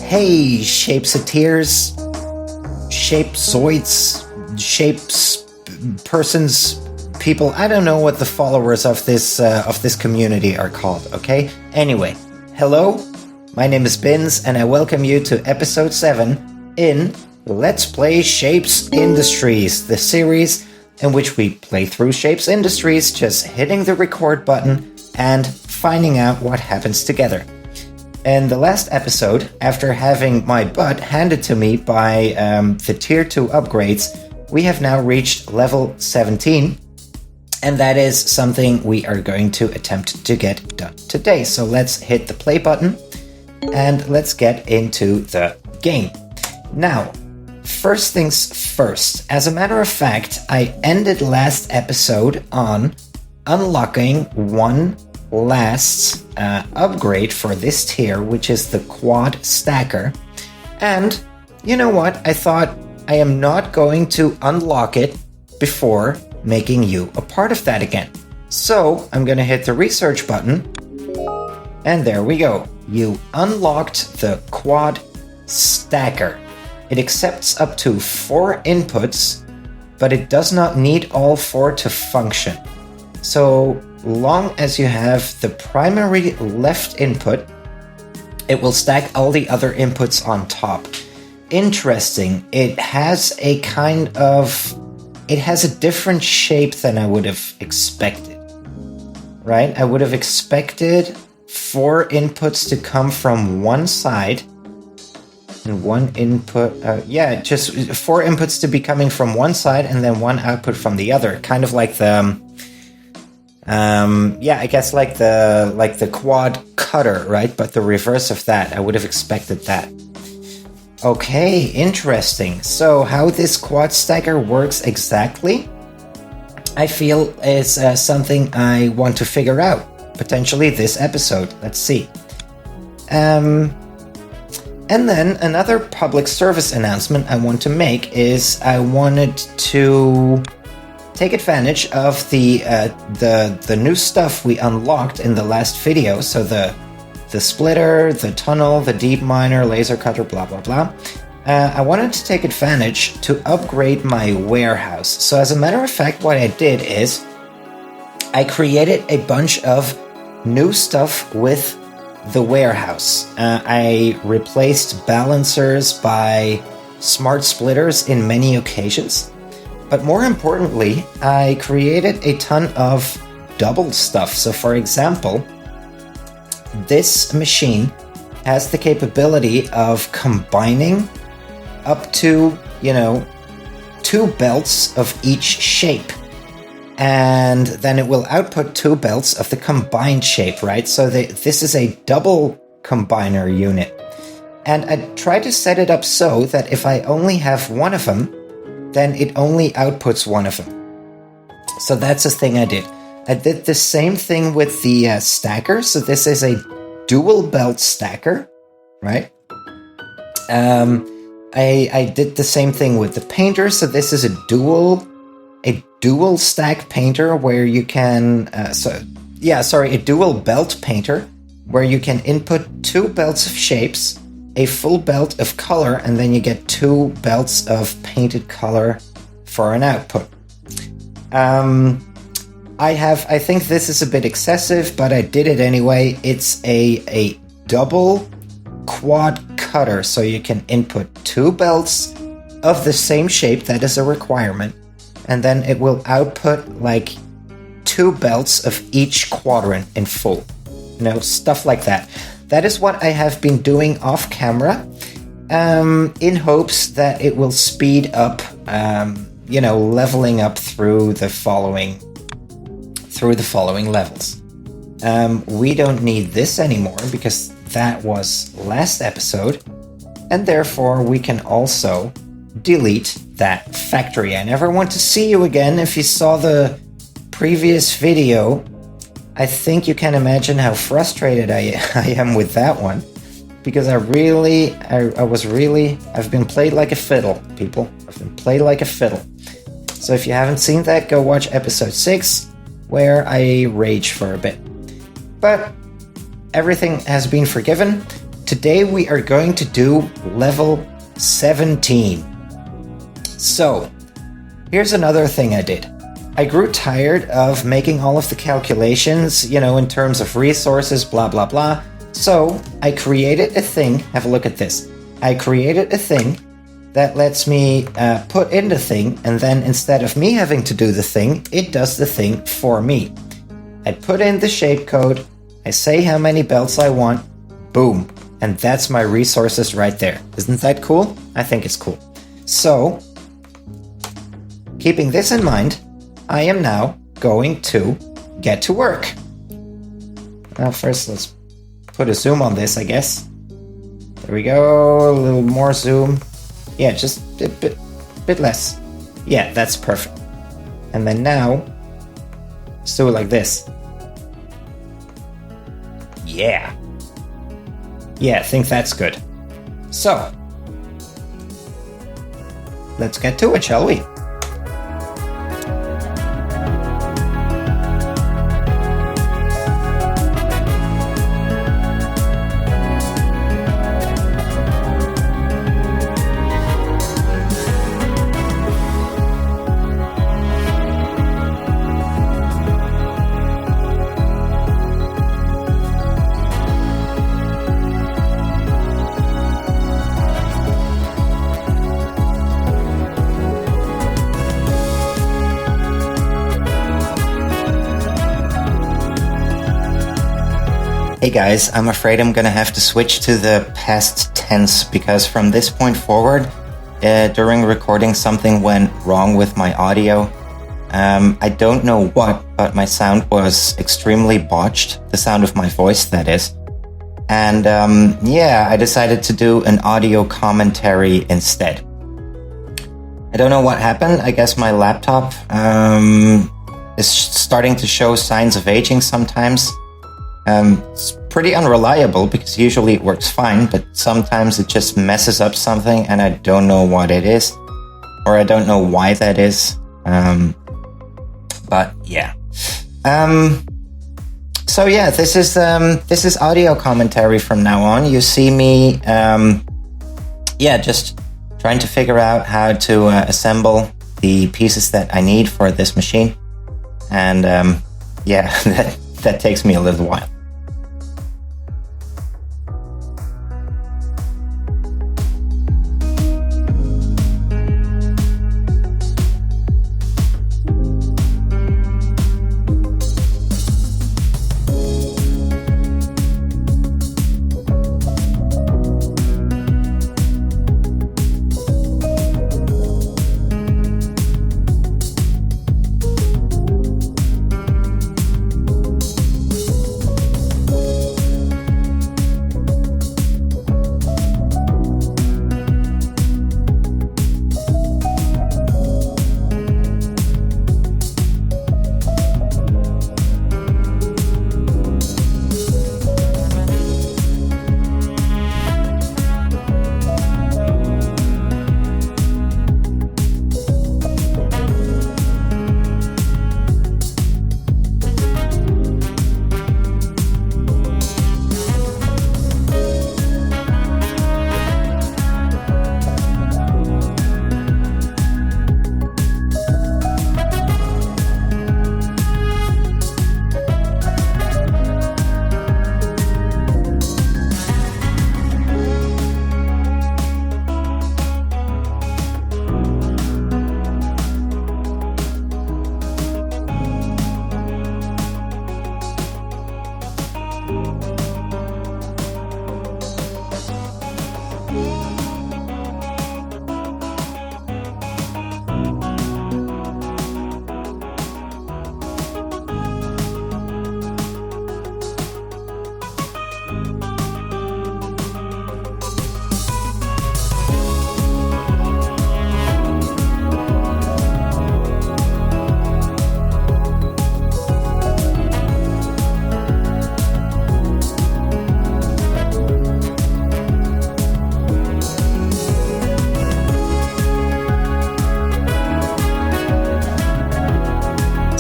Hey, Shapeseteers, Shapezoids, Shapes, persons, people. I don't know what the followers of this community are called. Okay. Anyway, hello. My name is Bins, and I welcome you to episode 7 in Let's Play SHAPEZ Industries, the series in which we play through SHAPEZ Industries, just hitting the record button and finding out what happens together. In the last episode, after having my butt handed to me by the Tier 2 upgrades, we have now reached level 17, and that is something we are going to attempt to get done today. So let's hit the play button, and let's get into the game. Now, first things first. As a matter of fact, I ended last episode on unlocking one last upgrade for this tier, which is the quad stacker. And you know what? I thought I am not going to unlock it before making you a part of that again. So I'm gonna hit the research button, and there we go. You unlocked the quad stacker. It accepts up to 4 inputs, but it does not need all 4 to function. So long as you have the primary left input, it will stack all the other inputs on top. Interesting. It has a different shape than I would have expected. Right? I would have expected 4 inputs to come from one side and one input, just 4 inputs to be coming from one side and then one output from the other. Kind of like the I guess like the quad cutter, right? But the reverse of that. I would have expected that. Okay, interesting. So how this quad stacker works exactly, I feel is something I want to figure out. Potentially this episode. Let's see. And then another public service announcement I want to make is I wanted to take advantage of the new stuff we unlocked in the last video. So the splitter, the tunnel, the deep miner, laser cutter, blah blah blah. I wanted to take advantage to upgrade my warehouse. So as a matter of fact, what I did is I created a bunch of new stuff with the warehouse. I replaced balancers by smart splitters in many occasions. But more importantly, I created a ton of double stuff. So for example, this machine has the capability of combining up to, 2 belts of each shape. And then it will output 2 belts of the combined shape, right? So this is a double combiner unit. And I tried to set it up so that if I only have one of them, then it only outputs one of them. So that's the thing I did. I did the same thing with the stacker. So this is a dual belt stacker, right? I did the same thing with the painter. So this is a dual stack painter where you can, a dual belt painter where you can input 2 belts of shapes, a full belt of color, and then you get 2 belts of painted color for an output. I think this is a bit excessive, but I did it anyway. It's a double quad cutter, so you can input 2 belts of the same shape, that is a requirement, and then it will output like 2 belts of each quadrant in full. Stuff like that. That is what I have been doing off camera, in hopes that it will speed up, leveling up through the following levels. We don't need this anymore because that was last episode, and therefore we can also delete that factory. I never want to see you again. If you saw the previous video, I think you can imagine how frustrated I am with that one, because I've been played like a fiddle, people. I've been played like a fiddle. So if you haven't seen that, go watch episode 6, where I rage for a bit. But everything has been forgiven, Today we are going to do level 17. So, here's another thing I did. I grew tired of making all of the calculations, in terms of resources, blah, blah, blah. So, I created a thing. Have a look at this. I created a thing that lets me put in the thing, and then instead of me having to do the thing, it does the thing for me. I put in the shape code, I say how many belts I want, boom, and that's my resources right there. Isn't that cool? I think it's cool. So, keeping this in mind, I am now going to get to work. Now first let's put a zoom on this, I guess. There we go, a little more zoom. Yeah, just a bit less. Yeah, that's perfect. And then now, let's do it like this. Yeah. Yeah, I think that's good. So, let's get to it, shall we? Hey guys, I'm afraid I'm gonna have to switch to the past tense because from this point forward, during recording something went wrong with my audio. I don't know what, but my sound was extremely botched. The sound of my voice, that is. And I decided to do an audio commentary instead. I don't know what happened. I guess my laptop is starting to show signs of aging sometimes. It's pretty unreliable because usually it works fine, but sometimes it just messes up something and I don't know what it is, or I don't know why that is. But yeah. So yeah, this is audio commentary from now on. You see me, just trying to figure out how to assemble the pieces that I need for this machine, and that takes me a little while.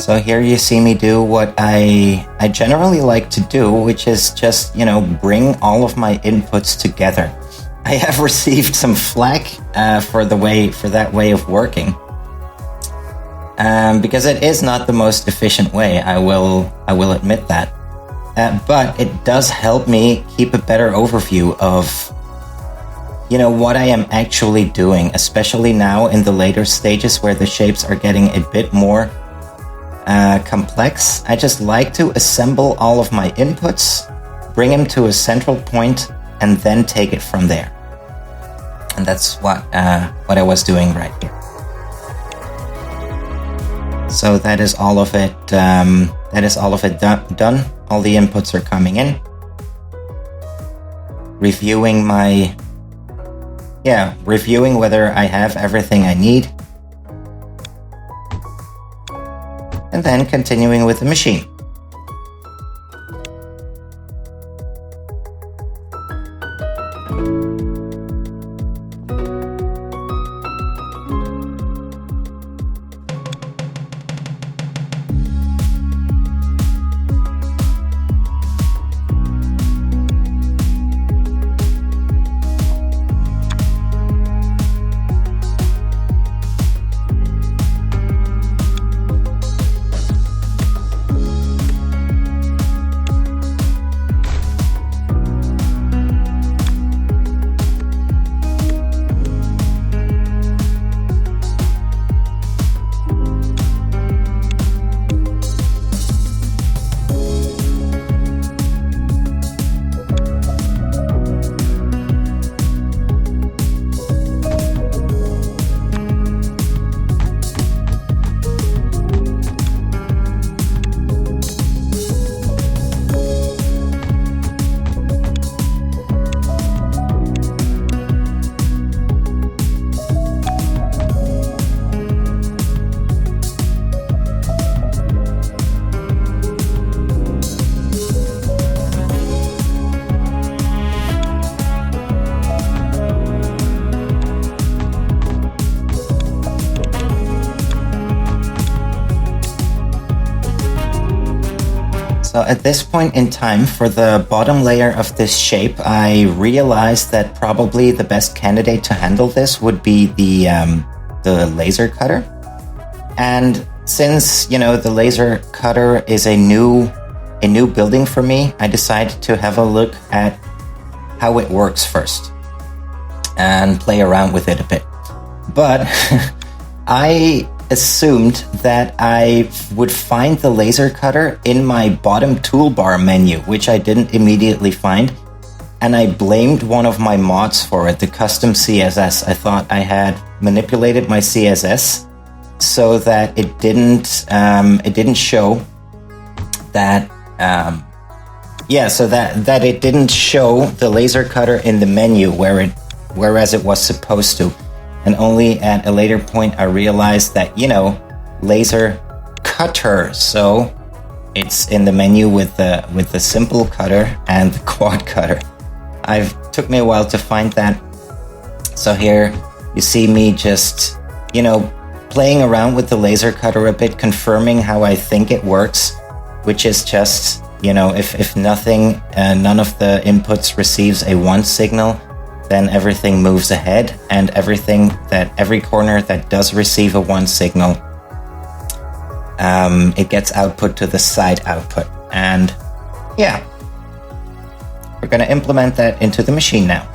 So here you see me do what I generally like to do, which is just, bring all of my inputs together. I have received some flack for that way of working. Because it is not the most efficient way, I will admit that. But it does help me keep a better overview of what I am actually doing, especially now in the later stages where the shapes are getting a bit more complex. I just like to assemble all of my inputs, bring them to a central point, and then take it from there. And that's what I was doing right here. So that is all of it. Done. All the inputs are coming in. Reviewing whether I have everything I need. And then continuing with the machine. So at this point in time, for the bottom layer of this shape, I realized that probably the best candidate to handle this would be the laser cutter. And since, the laser cutter is a new building for me, I decided to have a look at how it works first and play around with it a bit. But I assumed that I would find the laser cutter in my bottom toolbar menu, which I didn't immediately find, and I blamed one of my mods for it, the custom CSS. I thought I had manipulated my CSS so that it didn't show that that it didn't show the laser cutter in the menu whereas it was supposed to. And only at a later point I realized that, laser cutter. So it's in the menu with the simple cutter and the quad cutter. Took me a while to find that. So here you see me just, playing around with the laser cutter a bit, confirming how I think it works, which is just, if nothing, none of the inputs receives a 1 signal, then everything moves ahead, and every corner that does receive a 1 signal, it gets output to the side output. And we're going to implement that into the machine now.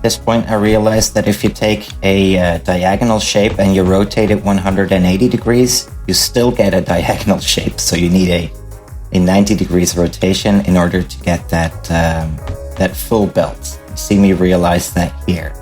this point, I realized that if you take a diagonal shape and you rotate it 180 degrees, you still get a diagonal shape. So you need a 90 degrees rotation in order to get that full belt. You see me realize that here.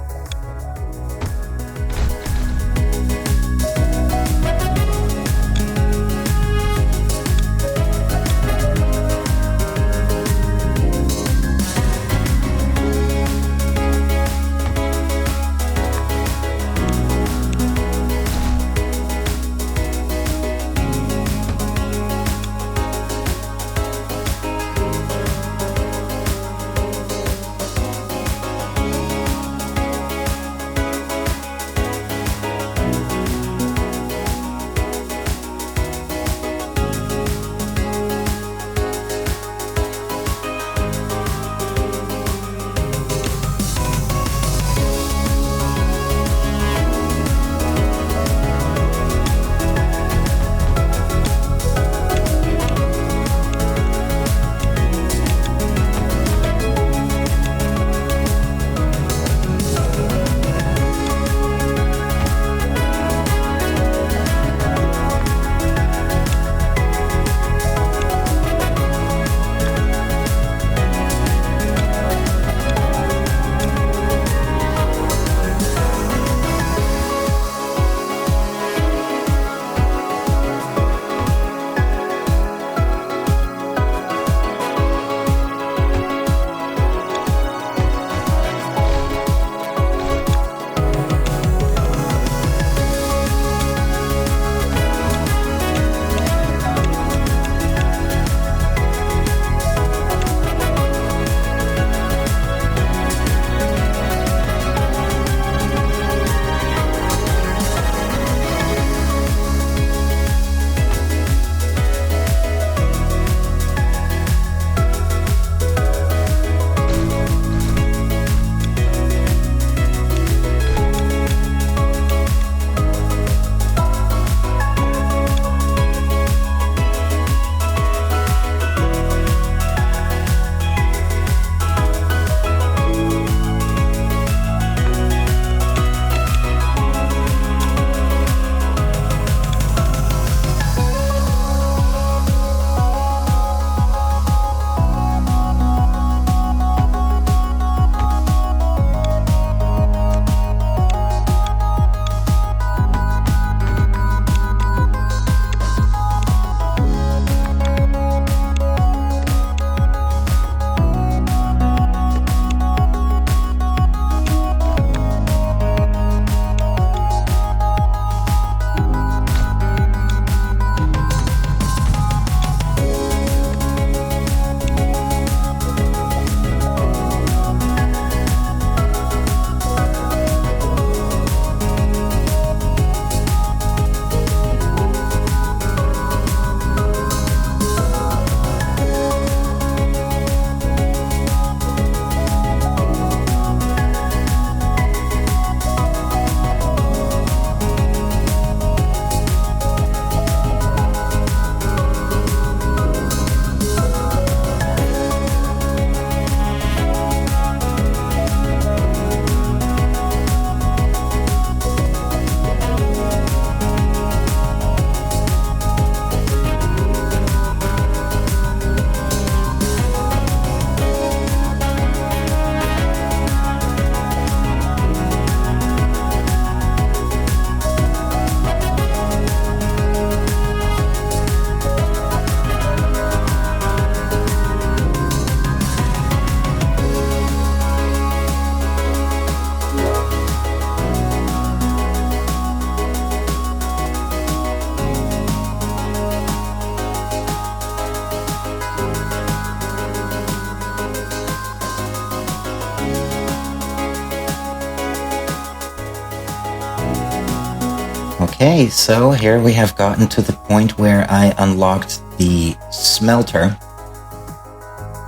Okay, so here we have gotten to the point where I unlocked the smelter.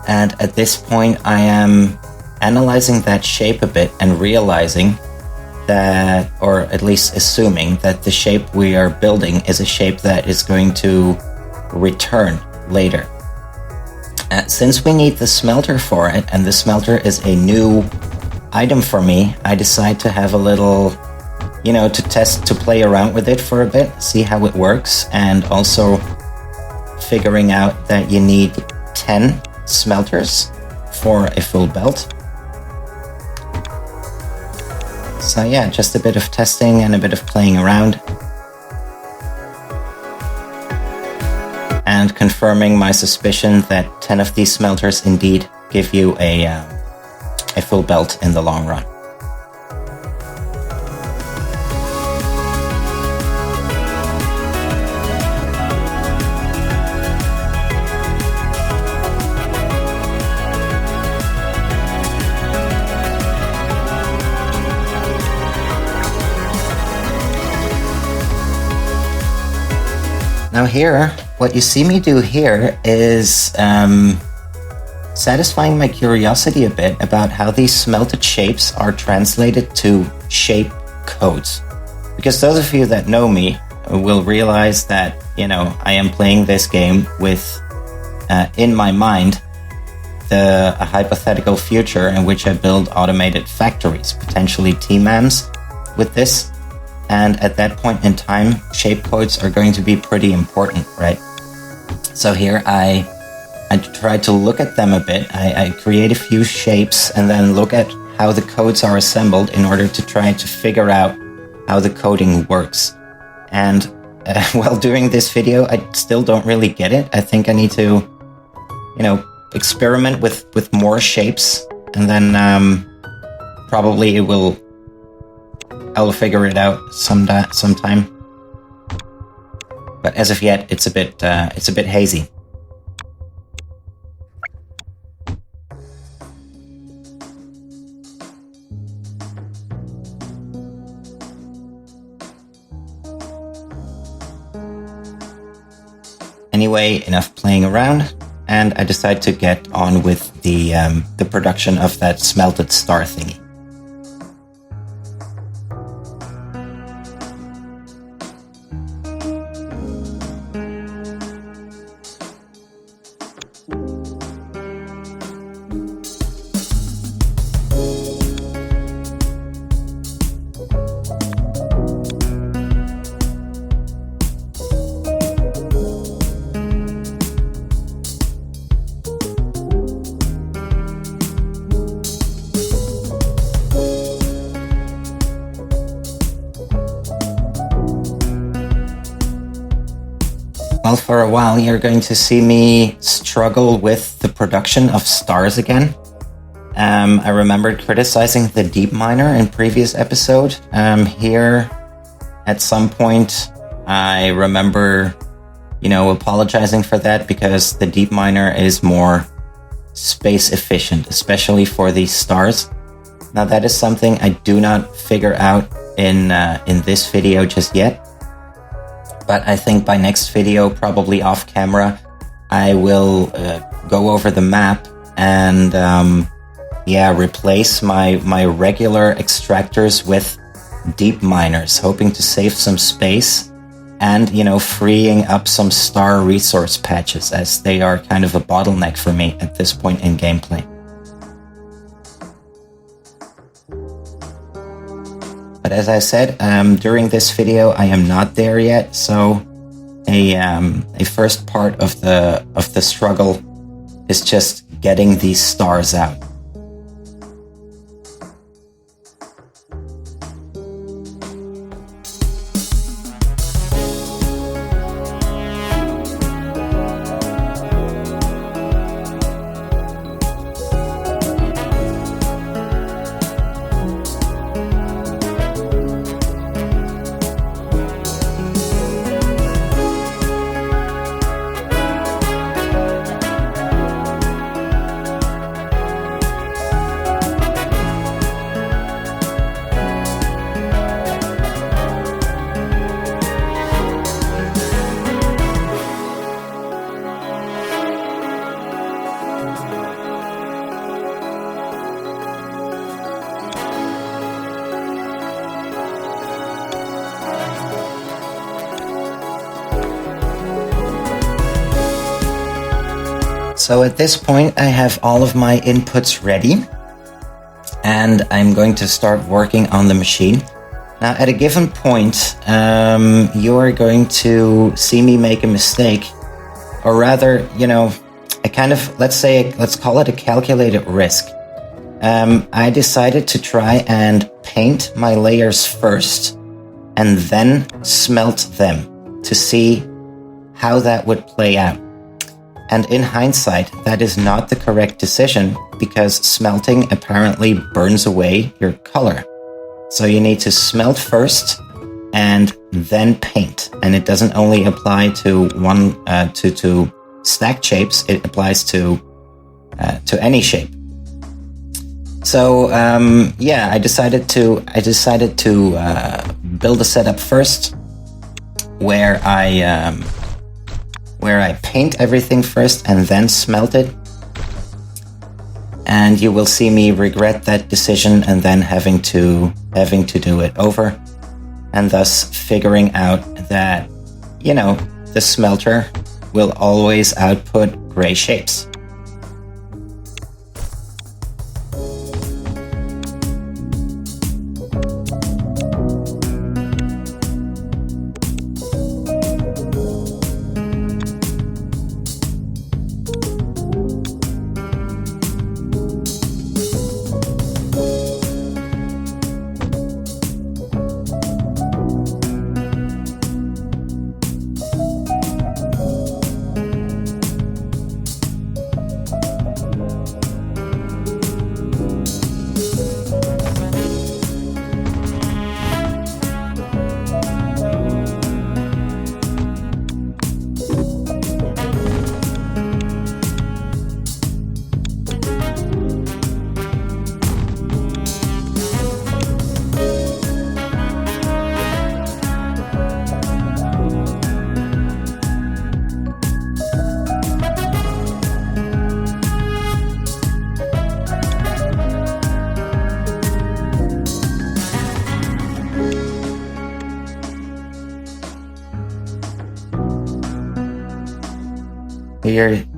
And at this point I am analyzing that shape a bit and realizing that, or at least assuming that the shape we are building is a shape that is going to return later. Since we need the smelter for it, and the smelter is a new item for me, I decide to have a little, to play around with it for a bit, see how it works, and also figuring out that you need 10 smelters for a full belt. So yeah, just a bit of testing and a bit of playing around. And confirming my suspicion that 10 of these smelters indeed give you a full belt in the long run. Now here, what you see me do here is satisfying my curiosity a bit about how these smelted shapes are translated to shape codes. Because those of you that know me will realize that, I am playing this game with, in my mind, a hypothetical future in which I build automated factories, potentially T-MAMs with this. And at that point in time, shape codes are going to be pretty important, right? So here I try to look at them a bit. I create a few shapes and then look at how the codes are assembled in order to try to figure out how the coding works. And while doing this video, I still don't really get it. I think I need to, experiment with more shapes, and then probably I'll figure it out sometime. But as of yet, it's a bit hazy. Anyway, enough playing around, and I decide to get on with the production of that smelted star thingy. Well, for a while, you're going to see me struggle with the production of stars again. I remembered criticizing the deep miner in previous episode. Here, at some point, I remember, apologizing for that because the deep miner is more space efficient, especially for these stars. Now, that is something I do not figure out in this video just yet. But I think by next video, probably off camera, I will go over the map and replace my regular extractors with deep miners, hoping to save some space and, freeing up some star resource patches, as they are kind of a bottleneck for me at this point in gameplay. But as I said, during this video, I am not there yet, so a first part of the struggle is just getting these stars out. So at this point, I have all of my inputs ready. and I'm going to start working on the machine. Now, at a given point, you are going to see me make a mistake, or rather, a kind of, let's call it a calculated risk. I decided to try and paint my layers first, and then smelt them to see how that would play out. And in hindsight, that is not the correct decision, because smelting apparently burns away your color. So you need to smelt first and then paint. And it doesn't only apply to to stacked shapes, it applies to any shape. So I decided to build a setup first where I paint everything first and then smelt it. And you will see me regret that decision and then having to do it over, and thus figuring out that, the smelter will always output gray shapes.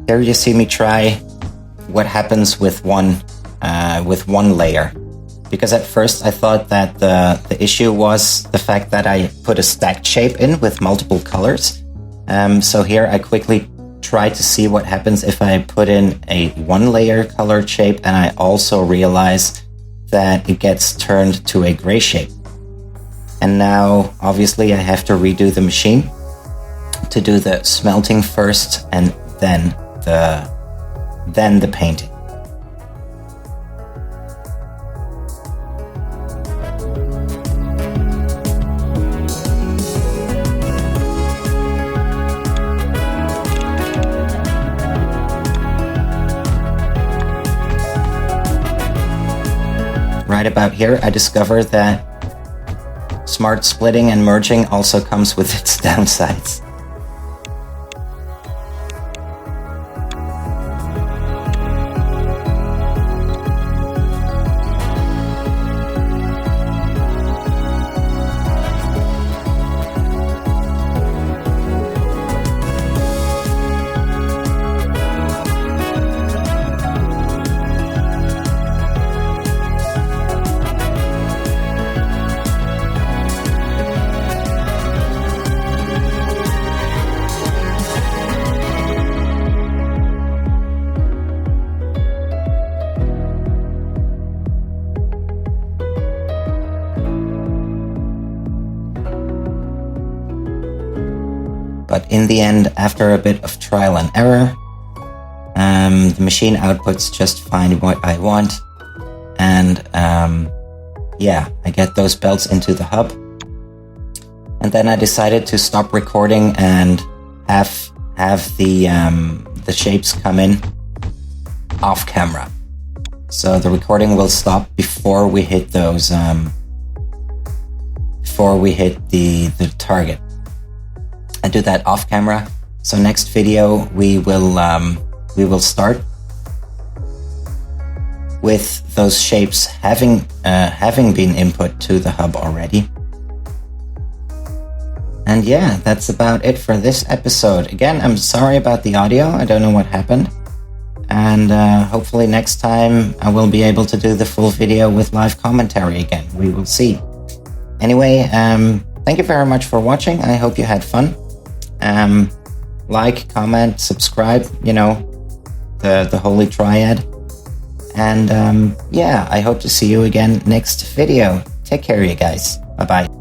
Here you see me try what happens with one layer, because at first I thought that the issue was the fact that I put a stacked shape in with multiple colors. So here I quickly try to see what happens if I put in a one layer colored shape, and I also realize that it gets turned to a gray shape. And now obviously I have to redo the machine to do the smelting first and then the painting. Right about here, I discovered that smart splitting and merging also comes with its downsides. But in the end, after a bit of trial and error, the machine outputs just fine what I want. And I get those belts into the hub. And then I decided to stop recording and have the shapes come in off camera. So the recording will stop before we hit those, before we hit the target. I do that off camera. So next video we will start with those shapes having been input to the hub already. And yeah, that's about it for this episode. Again, I'm sorry about the audio. I don't know what happened. And hopefully next time I will be able to do the full video with live commentary again. We will see. Anyway, thank you very much for watching. I hope you had fun. Like, comment, subscribe, you know, the holy triad. And yeah, I hope to see you again next video. Take care, you guys. Bye-bye.